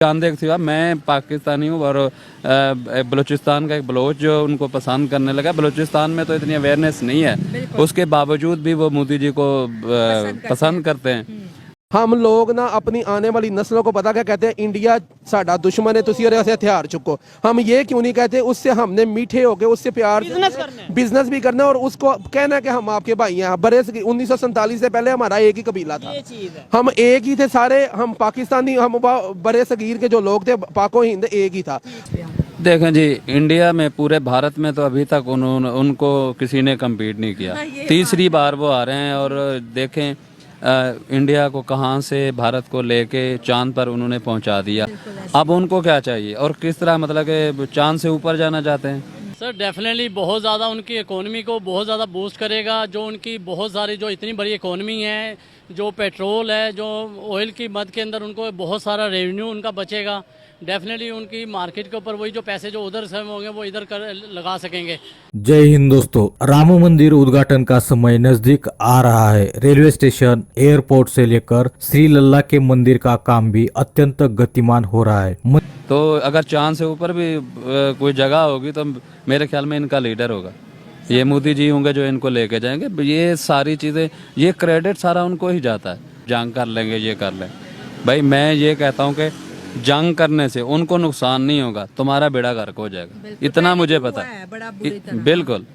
चांद देख सिवा मैं पाकिस्तानी हूँ और बलूचिस्तान का एक बलोच जो उनको पसंद करने लगा। बलूचिस्तान में तो इतनी अवेयरनेस नहीं है, उसके बावजूद भी वो मोदी जी को पसंद करते हैं। हम लोग ना अपनी आने वाली नस्लों को पता क्या कहते हैं, इंडिया साडा दुश्मन है, तुसी ऐसे हथियार चुको। हम ये क्यों नहीं कहते, उससे हमने मीठे होके उससे प्यार बिजनेस भी करना और उसको कहना है कि हम आपके भाई हैं। बड़े 1947 से पहले हमारा एक ही कबीला था, हम एक ही थे सारे, हम पाकिस्तानी, हम बड़े सगीर के जो लोग थे, पाको हिंद एक ही था। देखें जी, इंडिया में पूरे भारत में तो अभी तक उनको किसी ने कम्पीट नहीं किया। तीसरी बार वो आ रहे हैं और देखें इंडिया को कहां से भारत को लेके चांद पर उन्होंने पहुंचा दिया। अब उनको क्या चाहिए और किस तरह, मतलब कि चांद से ऊपर जाना चाहते हैं। सर डेफिनेटली बहुत ज़्यादा उनकी इकोनॉमी को बहुत ज़्यादा बूस्ट करेगा। जो उनकी बहुत सारी जो इतनी बड़ी इकोनॉमी है, जो पेट्रोल है, जो ऑयल की मद के अंदर उनको बहुत सारा रेवेन्यू उनका बचेगा। डेफिनेटली उनकी मार्केट के ऊपर वही जो पैसे जो उधर से होंगे वो इधर लगा सकेंगे। जय हिंद दोस्तों, राम मंदिर उद्घाटन का समय नजदीक आ रहा है। रेलवे स्टेशन, एयरपोर्ट से लेकर श्री लल्ला के मंदिर का काम भी अत्यंत गतिमान हो रहा है। तो अगर चांद से ऊपर भी कोई जगह होगी तो मेरे ख्याल में इनका लीडर होगा, ये मोदी जी होंगे जो इनको लेके जाएंगे। ये सारी चीज़ें, ये क्रेडिट सारा उनको ही जाता है। जंग कर लेंगे, ये कर लें। भाई मैं ये कहता हूँ कि जंग करने से उनको नुकसान नहीं होगा, तुम्हारा बेड़ा गर्क हो जाएगा, इतना मुझे पता है। बिल्कुल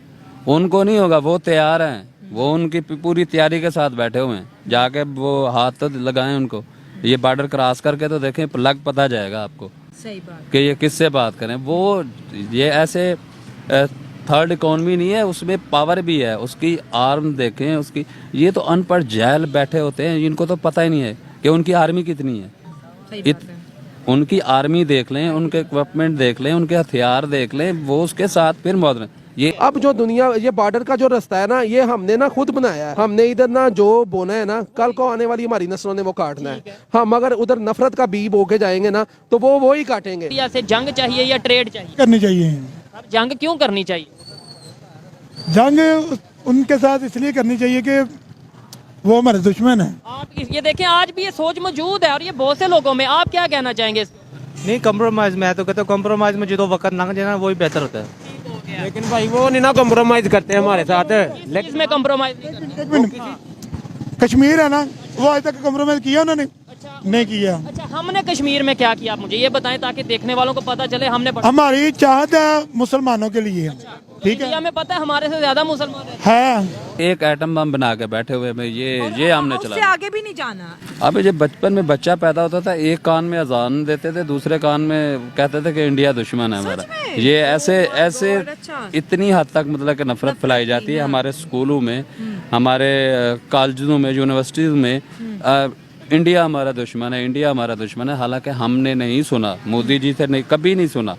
उनको नहीं होगा, वो तैयार हैं, वो उनकी पूरी तैयारी के साथ बैठे हुए हैं। जाके वो हाथ तो लगाएं उनको, ये बॉर्डर क्रॉस करके तो देखें, लग पता जाएगा आपको सही बात कि ये किससे बात करें। वो ये ऐसे थर्ड इकोनॉमी नहीं है, उसमें पावर भी है, उसकी आर्म देखें उसकी। ये तो अनपढ़ जैल बैठे होते हैं, इनको तो पता ही नहीं है कि उनकी आर्मी कितनी है। उनकी आर्मी देख लें, उनके इक्विपमेंट देख लें, उनके हथियार देख लें, वो उसके साथ फिर मॉडर्न। ये अब जो दुनिया, ये बॉर्डर का जो रास्ता है ना, ये हमने ना खुद बनाया है। हमने इधर ना जो बोना है ना, कल को आने वाली हमारी नस्लों ने वो काटना है। हम अगर उधर नफरत का बीज बो के जाएंगे ना, तो वो ही काटेंगे। इंडिया से जंग चाहिए या ट्रेड चाहिए? करनी चाहिए। जंग क्यों करनी चाहिए? जंग उनके साथ इसलिए करनी चाहिए कि वो हमारे दुश्मन है। आप ये देखें, आज भी ये सोच मौजूद है और ये बहुत से लोगों में। आप क्या कहना चाहेंगे? नहीं, कम्प्रोमाइज, मैं तो कहता हूँ कम्प्रोमाइज में जो वक्त लंघ जाए ना वही बेहतर होता है। लेकिन भाई वो नहीं ना कम्प्रोमाइज करते हैं हमारे साथ। इसमें कम्प्रोमाइज कश्मीर है ना, वो आज तक कम्प्रोमाइज किया उन्होंने? अच्छा, नहीं किया। अच्छा, हमने कश्मीर में क्या किया, आप मुझे ये बताएं ताकि देखने वालों को पता चले। हमारी चाहत है मुसलमानों के लिए, ठीक है? इंडिया में पता है हमारे से ज्यादा मुसलमान है। एक एटम बम बना के बैठे हुए में ये हमने चला। उससे आगे भी नहीं जाना। अभी जब बचपन में बच्चा पैदा होता था, एक कान में अजान देते थे, दूसरे कान में कहते थे कि इंडिया दुश्मन है हमारा। ये ऐसे इतनी हद तक मतलब कि नफरत फैलाई जाती है हमारे स्कूलों में, हमारे कॉलेजों में, यूनिवर्सिटीज में। इंडिया हमारा दुश्मन है, इंडिया हमारा दुश्मन है। हालांकि हमने नहीं सुना, मोदी जी से कभी नहीं सुना।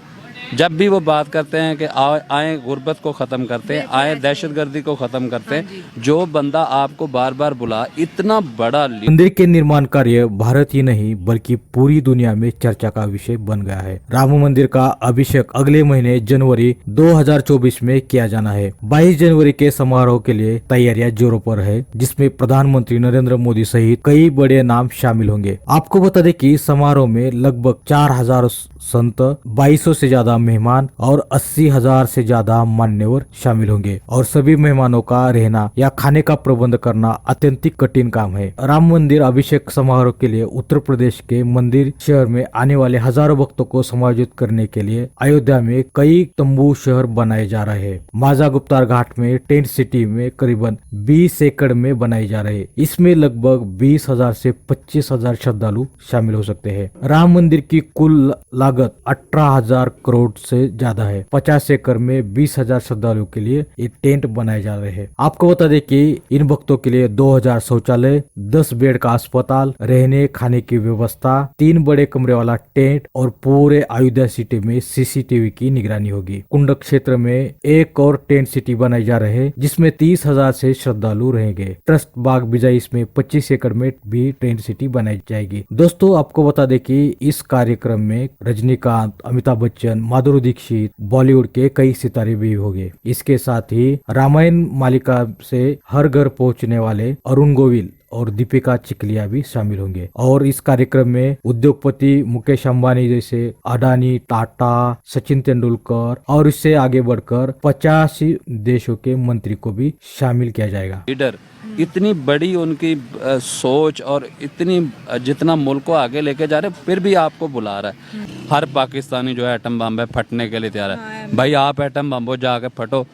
जब भी वो बात करते हैं कि आए गुर्बत को ख़त्म करते हैं, आए दहशतगर्दी को ख़त्म करते हैं, जो बंदा आपको बार बार बुला, इतना बड़ा मंदिर के निर्माण कार्य भारत ही नहीं बल्कि पूरी दुनिया में चर्चा का विषय बन गया है। राम मंदिर का अभिषेक अगले महीने जनवरी 2024 में किया जाना है। 22 जनवरी के समारोह के लिए तैयारियां जोरों पर है, जिसमें प्रधानमंत्री नरेंद्र मोदी सहित कई बड़े नाम शामिल होंगे। आपको बता दें कि समारोह में लगभग 4000 संत, 2200 से ज्यादा मेहमान और 80,000 से ज्यादा मान्यवर शामिल होंगे और सभी मेहमानों का रहना या खाने का प्रबंध करना अत्यंत कठिन काम है। राम मंदिर अभिषेक समारोह के लिए उत्तर प्रदेश के मंदिर शहर में आने वाले हजारों भक्तों को समायोजित करने के लिए अयोध्या में कई तंबू शहर बनाए जा रहे हैं। माजा गुप्तार घाट में टेंट सिटी में करीबन 20 एकड़ में बनाए जा रहे हैं। इसमें लगभग 20,000 से 25,000 श्रद्धालु शामिल हो सकते हैं। राम मंदिर की कुल लागत 18,000 करोड़ से ज्यादा है। 50 एकड़ में 20,000 श्रद्धालुओं के लिए ये टेंट बनाए जा रहे हैं। आपको बता दें कि इन भक्तों के लिए 2000 शौचालय, 10 बेड का अस्पताल, रहने खाने की व्यवस्था, 3 बड़े कमरे वाला टेंट और पूरे अयोध्या सिटी में सीसीटीवी की निगरानी होगी। कुंड क्षेत्र में एक और टेंट सिटी बनाई जा रहे हैं, जिसमें 30,000 से श्रद्धालु रहेंगे। ट्रस्ट बाग बिजाई इसमें 25 एकड़ में भी टेंट सिटी बनाई जाएगी। दोस्तों, आपको बता दें कि इस कार्यक्रम में रजनीकांत, अमिताभ बच्चन, माधुरी दीक्षित, बॉलीवुड के कई सितारे भी होंगे। इसके साथ ही रामायण मालिका से हर घर पहुंचने वाले अरुण गोविल और दीपिका चिकलिया भी शामिल होंगे। और इस कार्यक्रम में उद्योगपति मुकेश अंबानी जैसे अडानी, टाटा, सचिन तेंदुलकर और इससे आगे बढ़कर 50 देशों के मंत्री को भी शामिल किया जाएगा। लीडर इतनी बड़ी उनकी सोच और इतनी जितना मुल्क को आगे लेके जा रहे फिर भी आपको बुला रहा है। हर पाकिस्तानी जो है एटम बम है फटने के लिए तैयार है। भाई आप एटम बम हो जाके फटो,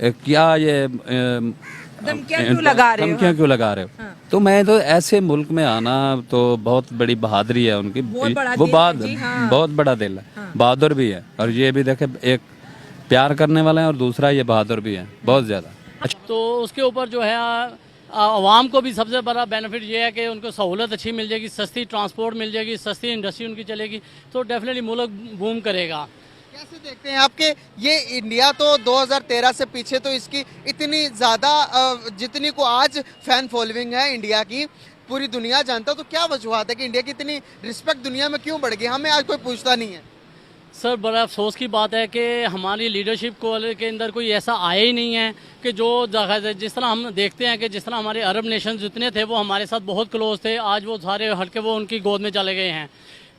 क्या ये धमकियां क्यों लगा रहे हो? तो मैं तो ऐसे मुल्क में आना तो बहुत बड़ी बहादुरी है उनकी। वो बहुत बड़ा दिल है, बहादुर भी है। और ये भी देखे, एक प्यार करने वाला है और दूसरा ये बहादुर भी है बहुत ज़्यादा। तो उसके ऊपर जो है आवाम को भी सबसे बड़ा बेनिफिट ये है कि उनको सहूलत अच्छी मिल जाएगी, सस्ती ट्रांसपोर्ट मिल जाएगी, सस्ती इंडस्ट्री उनकी चलेगी, तो डेफिनेटली मुल्क बूम करेगा। कैसे देखते हैं आपके ये इंडिया तो 2013 से पीछे, तो इसकी इतनी ज़्यादा जितनी को आज फैन फॉलोइंग है इंडिया की, पूरी दुनिया जानता, तो क्या वजूहत है कि इंडिया की इतनी रिस्पेक्ट दुनिया में क्यों बढ़ गई? हमें आज कोई पूछता नहीं है। सर बड़ा अफसोस की बात है कि हमारी लीडरशिप के अंदर कोई ऐसा आया ही नहीं है कि जो जिस तरह हम देखते हैं कि जिस तरह हमारे अरब नेशन जितने थे वो हमारे साथ बहुत क्लोज थे, आज वो सारे हटके वो उनकी गोद में चले गए हैं।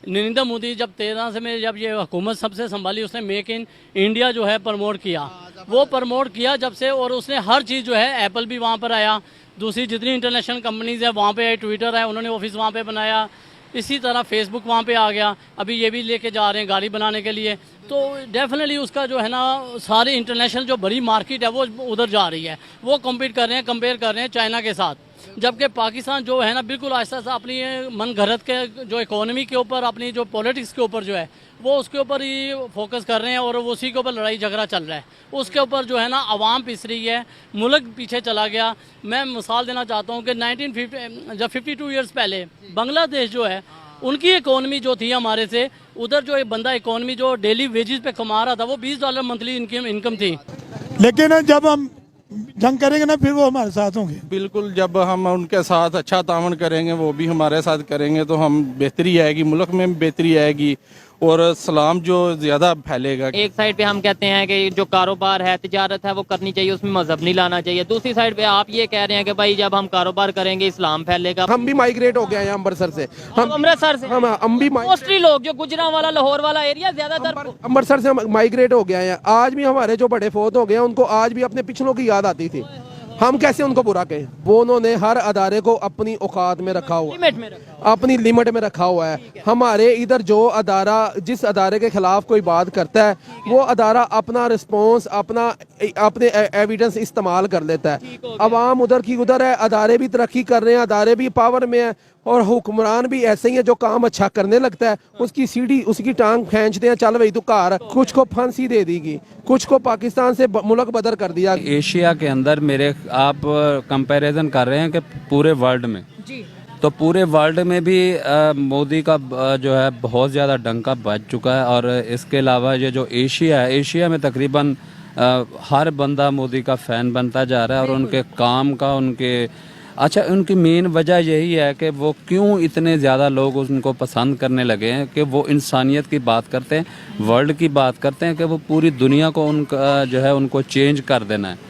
नरेंद्र मोदी जब 13 से में जब ये हुकूमत सबसे संभाली, उसने मेक इन इंडिया जो है प्रमोट किया, वो प्रमोट किया जब से, और उसने हर चीज़ जो है, एप्पल भी वहाँ पर आया, दूसरी जितनी इंटरनेशनल कंपनीज है वहाँ पे आई, ट्विटर है उन्होंने ऑफिस वहाँ पे बनाया, इसी तरह फेसबुक वहाँ पे आ गया, अभी ये भी लेके जा रहे हैं गाड़ी बनाने के लिए। तो डेफिनेटली उसका जो है ना सारी इंटरनेशनल जो बड़ी मार्केट है वो उधर जा रही है, वो कंपेयर कर रहे हैं चाइना के साथ। जबकि पाकिस्तान जो है ना बिल्कुल आहिस्ता आहिस्ता अपनी मन घरत के जो इकोनॉमी के ऊपर, अपनी जो पॉलिटिक्स के ऊपर जो है वो उसके ऊपर ही फोकस कर रहे हैं, और उसी के ऊपर लड़ाई झगड़ा चल रहा है। उसके ऊपर जो है ना आवाम पिस रही है, मुल्क पीछे चला गया। मैं मिसाल देना चाहता हूँ कि 1950 जब 52 ईयर्स पहले बांग्लादेश जो है उनकी इकोनॉमी जो थी हमारे से, उधर जो एक बंदा इकोनॉमी जो डेली वेजेस पे कमा रहा था वो $20 मंथली इनकम थी। लेकिन जब हम जंग करेंगे ना फिर वो हमारे साथ होंगे। बिल्कुल, जब हम उनके साथ अच्छा तावन करेंगे, वो भी हमारे साथ करेंगे, तो हम बेहतरी आएगी, मुल्क में भी बेहतरी आएगी और सलाम जो ज़्यादा फैलेगा। एक साइड पे हम कहते हैं कि जो कारोबार है, तिजारत है, वो करनी चाहिए, उसमें मजहब नहीं लाना चाहिए। दूसरी साइड पे आप ये कह रहे हैं कि भाई जब हम कारोबार करेंगे इस्लाम फैलेगा। हम भी माइग्रेट हो गए हैं अमृतसर से। अमृतसर से हम भी मोस्टली लोग जो गुजरांवाला लाहौर वाला एरिया ज्यादातर अमृतसर से माइग्रेट हो गए हैं। आज भी हमारे जो बड़े फौत हो गए हैं उनको आज भी अपने पिछलों की याद आती थी। हम कैसे उनको बुरा कहें? वो उन्होंने हर अदारे को अपनी औकात में रखा हुआ, अपनी लिमिट में रखा हुआ है। हमारे इधर जो अदारा जिस अदारे के खिलाफ कोई बात करता है, वो अदारा अपना रिस्पॉन्स अपने एविडेंस इस्तेमाल कर लेता है। अवाम उधर की उधर है, अदारे भी तरक्की कर रहे हैं, अदारे भी पावर में है, और हुक्मरान भी ऐसे ही है जो काम अच्छा करने लगता है उसकी सीढ़ी उसकी टांग खींचते हैं, चल वही तू कार। कुछ को फांसी दे देगी, कुछ को पाकिस्तान से मुल्क बदर कर दिया। एशिया के अंदर मेरे आप कंपैरिजन कर रहे हैं कि पूरे वर्ल्ड में, तो पूरे वर्ल्ड में भी मोदी का जो है बहुत ज़्यादा डंका बज चुका है। और इसके अलावा ये जो एशिया है, एशिया में तकरीबन हर बंदा मोदी का फ़ैन बनता जा रहा है। और उनके काम का उनकी मेन वजह यही है कि वो क्यों इतने ज़्यादा लोग उनको पसंद करने लगे हैं कि वो इंसानियत की बात करते हैं, वर्ल्ड की बात करते हैं, कि वो पूरी दुनिया को उनको चेंज कर देना है।